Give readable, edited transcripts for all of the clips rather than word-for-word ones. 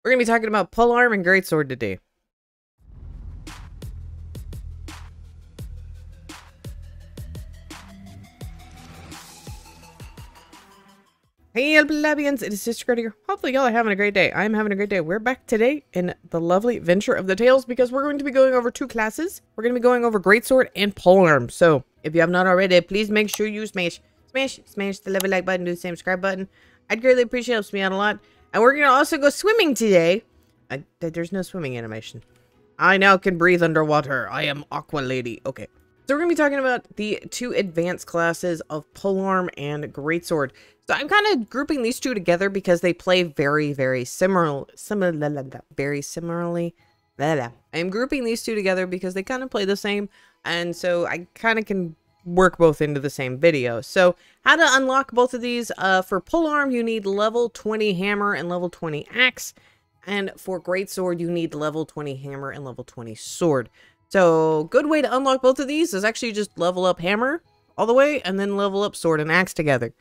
We're going to be talking about Polearm and Greatsword today. Hey, Blabians, it is Sister Greta here. Hopefully y'all are having a great day. I'm having a great day. We're back today in the lovely Venture of the Tales because we're going to be going over two classes. We're going to be going over Greatsword and Polearm. So, if you have not already, please make sure you smash the level like button, do the same subscribe button. I'd greatly appreciate it. Helps me out a lot. And we're going to also go swimming today. There's no swimming animation. I now can breathe underwater. I am Aqua Lady. Okay. So we're going to be talking about the two advanced classes of Polearm and Greatsword. So I'm kind of grouping these two together because they play very similarly. I'm grouping these two together because they kind of play the same. And so I kind of can work both into the same video. So how to unlock both of these. For Polearm, you need level 20 hammer and level 20 axe. And for Greatsword, you need level 20 hammer and level 20 sword. So, good way to unlock both of these is actually just level up hammer all the way and then level up sword and axe together.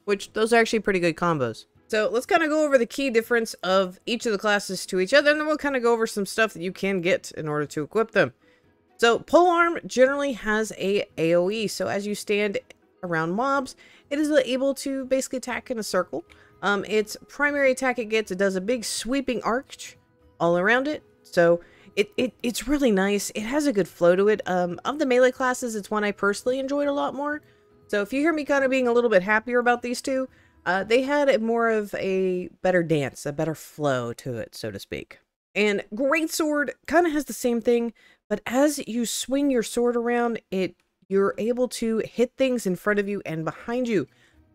Which, those are actually pretty good combos. So, let's kind of go over the key difference of each of the classes to each other, and then we'll kind of go over some stuff that you can get in order to equip them. So, Polearm generally has a AoE, so as you stand around mobs, it is able to basically attack in a circle. Its primary attack it does a big sweeping arch all around it, so it's really nice. It has a good flow to it. Of the melee classes, it's one I personally enjoyed a lot more. So if you hear me kind of being a little bit happier about these two, they had more of a better dance, a better flow to it, so to speak. And Greatsword kind of has the same thing, but as you swing your sword around, you're able to hit things in front of you and behind you.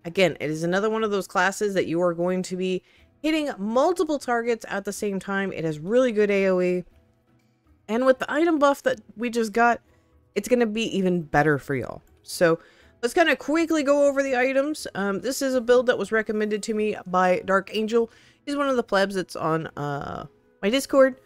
Again, it is another one of those classes that you are going to be hitting multiple targets at the same time. It has really good AoE. And with the item buff that we just got, it's going to be even better for y'all. So let's kind of quickly go over the items. This is a build that was recommended to me by Dark Angel. He's one of the plebs that's on my Discord.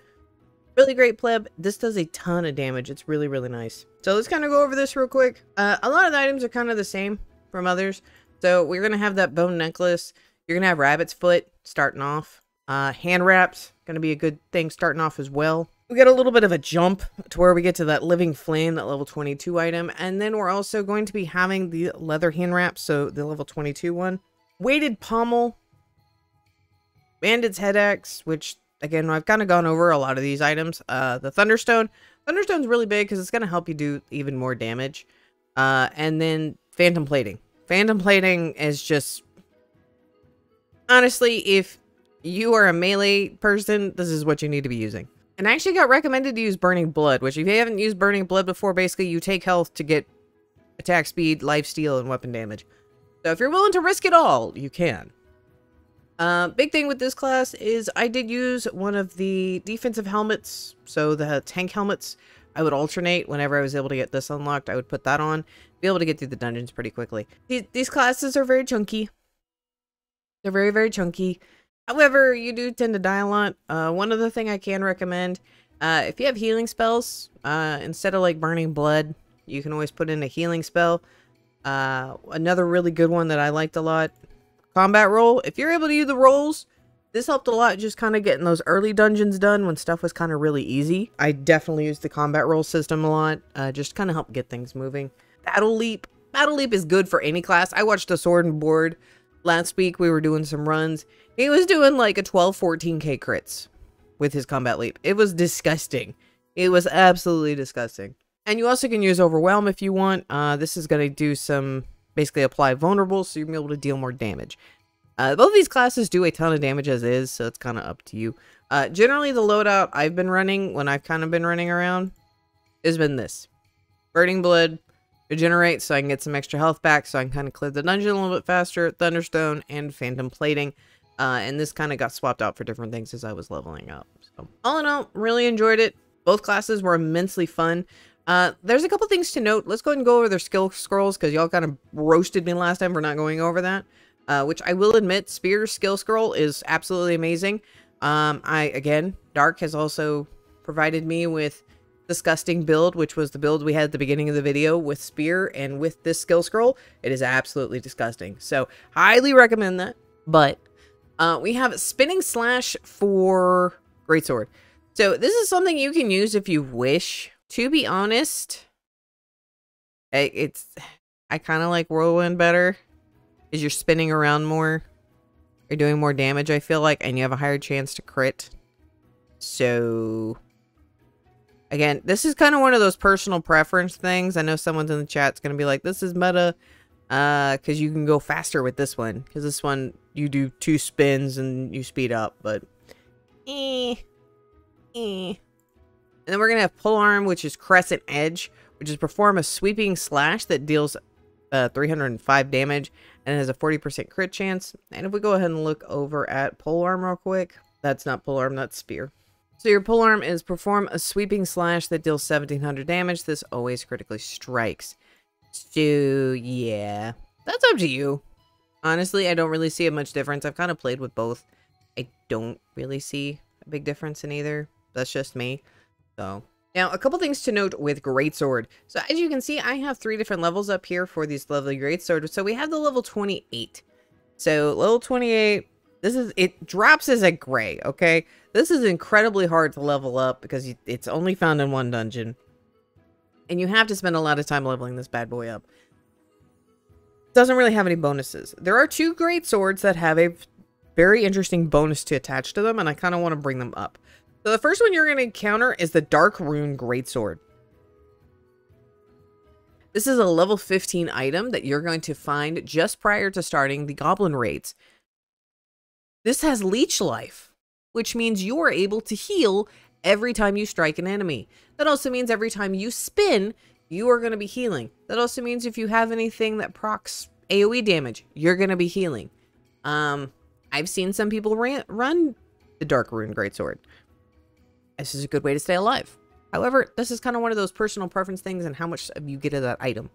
Really great pleb. This does a ton of damage. It's really nice. So let's kind of go over this real quick. A lot of the items are kind of the same from others. So we're going to have that bone necklace. You're going to have rabbit's foot starting off. Hand wraps, going to be a good thing starting off as well. We get a little bit of a jump to where we get to that living flame, that level 22 item. And then we're also going to be having the leather hand wraps, so the level 22 one. Weighted pommel. Bandit's head axe, which, again, I've kind of gone over a lot of these items. The Thunderstone. Thunderstone's really big because it's going to help you do even more damage. And then Phantom Plating. Phantom Plating is just... Honestly, if you are a melee person, this is what you need to be using. And I actually got recommended to use Burning Blood, which if you haven't used Burning Blood before, basically you take health to get attack speed, lifesteal, and weapon damage. So if you're willing to risk it all, you can. Big thing with this class is I did use one of the defensive helmets, so the tank helmets. I would alternate whenever I was able to get this unlocked. I would put that on, be able to get through the dungeons pretty quickly. These classes are very chunky. They're very chunky. However, you do tend to die a lot. One other thing I can recommend, if you have healing spells, instead of like Burning Blood, you can always put in a healing spell. Another really good one that I liked a lot, Combat Roll. If you're able to use the rolls, this helped a lot just kind of getting those early dungeons done when stuff was kind of really easy. I definitely used the Combat Roll system a lot, just kind of help get things moving. Battle Leap. Battle Leap is good for any class. I watched a Sword and Board last week. We were doing some runs. He was doing like a 12-14k crits with his Combat Leap. It was disgusting. It was absolutely disgusting. And you also can use Overwhelm if you want. This is going to do some, basically apply vulnerable, so you'll be able to deal more damage. Both these classes do a ton of damage as is, so it's kind of up to you. Generally, the loadout I've been running, when I've kind of been running around, has been this. Burning Blood, Regenerate, so I can get some extra health back, so I can kind of clear the dungeon a little bit faster, Thunderstone, and Phantom Plating. And this kind of got swapped out for different things as I was leveling up. So, all in all, really enjoyed it. Both classes were immensely fun. There's a couple things to note. Let's go ahead and go over their skill scrolls, because y'all kind of roasted me last time for not going over that. Which I will admit, Spear's skill scroll is absolutely amazing. Again, Dark has also provided me with Disgusting build, which was the build we had at the beginning of the video with Spear, and with this skill scroll, it is absolutely disgusting. So, highly recommend that. But We have Spinning Slash for Greatsword. So this is something you can use if you wish. To be honest, I kind of like Whirlwind better. Is you're spinning around more. You're doing more damage, I feel like, and you have a higher chance to crit. So, again, this is kind of one of those personal preference things. I know someone's in the chat's going to be like, this is meta, because you can go faster with this one. Because this one, you do 2 spins and you speed up, but And then we're going to have Polearm, which is Crescent Edge, which is perform a sweeping slash that deals 305 damage and has a 40% crit chance. And if we go ahead and look over at Polearm real quick, that's not Polearm, that's Spear. So your Polearm is perform a sweeping slash that deals 1700 damage. This always critically strikes. So yeah, that's up to you. Honestly, I don't really see a much difference. I've kind of played with both. I don't really see a big difference in either. That's just me. So now, a couple things to note with Greatsword. So as you can see, I have 3 different levels up here for these lovely Greatsword. So we have the level 28. So level 28, it drops as a gray, okay? This is incredibly hard to level up because it's only found in 1 dungeon. And you have to spend a lot of time leveling this bad boy up. Doesn't really have any bonuses. There are 2 Greatswords that have a very interesting bonus to attach to them, and I kind of want to bring them up. So the first one you're going to encounter is the Dark Rune Greatsword. This is a level 15 item that you're going to find just prior to starting the Goblin Raids. This has Leech Life, which means you are able to heal every time you strike an enemy. That also means every time you spin, you are going to be healing. That also means if you have anything that procs AoE damage, you're going to be healing. I've seen some people run the Dark Rune Greatsword. This is a good way to stay alive. However, this is kind of one of those personal preference things and how much you get of that item.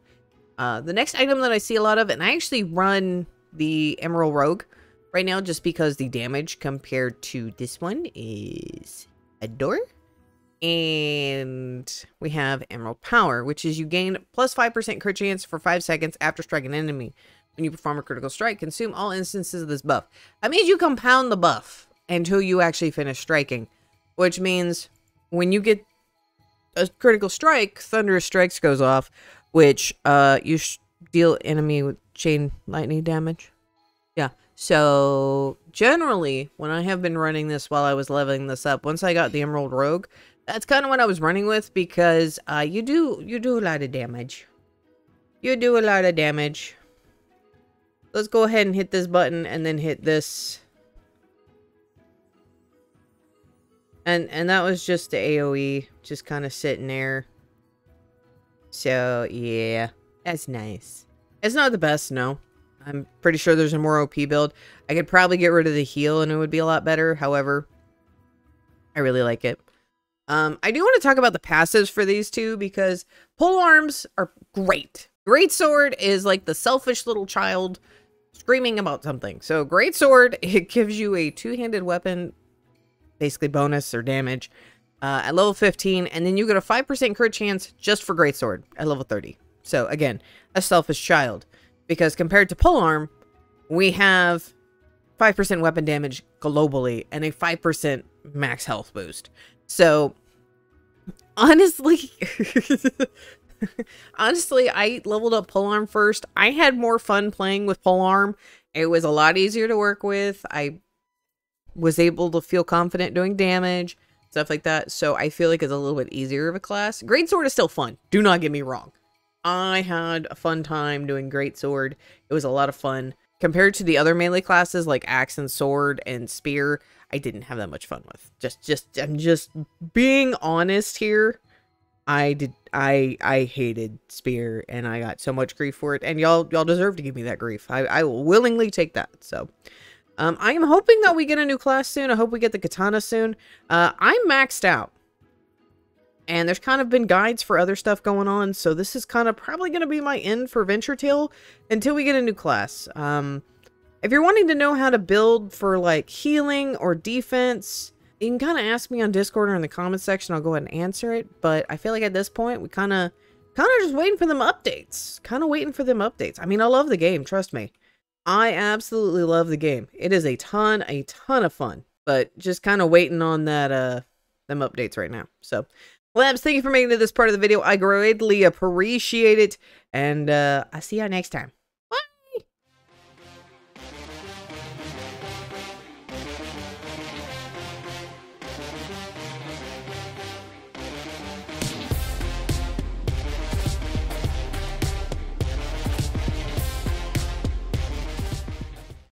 The next item that I see a lot of, and I actually run the Emerald Rogue right now just because the damage compared to this one is a door. And we have Emerald Power, which is you gain plus 5% crit chance for 5 seconds after striking an enemy. When you perform a critical strike, consume all instances of this buff. That means you compound the buff until you actually finish striking. Which means when you get a critical strike, Thunderous Strikes goes off, which you deal enemy with chain lightning damage. Yeah. So generally, when I have been running this while I was leveling this up, once I got the Emerald Rogue, that's kind of what I was running with because you do a lot of damage. You do a lot of damage. Let's go ahead and hit this button and then hit this. And that was just the AoE, just kind of sitting there. So, yeah, that's nice. It's not the best, no. I'm pretty sure there's a more OP build. I could probably get rid of the heal and it would be a lot better. However, I really like it. I do want to talk about the passives for these two because polearms are great. Greatsword is like the selfish little child screaming about something. So Greatsword, it gives you a 2-handed weapon, basically bonus or damage, at level 15, and then you get a 5% crit chance just for Greatsword at level 30. So again, a selfish child. Because compared to Polearm, we have 5% weapon damage globally and a 5% max health boost. So honestly, honestly, I leveled up Polearm first. I had more fun playing with Polearm. It was a lot easier to work with. I was able to feel confident doing damage, stuff like that. So I feel like it's a little bit easier of a class. Greatsword is still fun. Do not get me wrong. I had a fun time doing Greatsword. It was a lot of fun. Compared to the other melee classes like Axe and Sword and Spear, I didn't have that much fun with. I'm just being honest here. I hated Spear and I got so much grief for it. And y'all deserve to give me that grief. I will willingly take that. So I am hoping that we get a new class soon. I hope we get the katana soon. I'm maxed out. And there's kind of been guides for other stuff going on. So this is kind of probably going to be my end for Venture Tale until we get a new class. If you're wanting to know how to build for like healing or defense, you can kind of ask me on Discord or in the comments section. I'll go ahead and answer it. But I feel like at this point, we kind of just waiting for them updates. I mean, I love the game. Trust me. I absolutely love the game. It is a ton of fun, but just kind of waiting on that, them updates right now. So, Labs, thank you for making it to this part of the video. I greatly appreciate it, and I see you next time.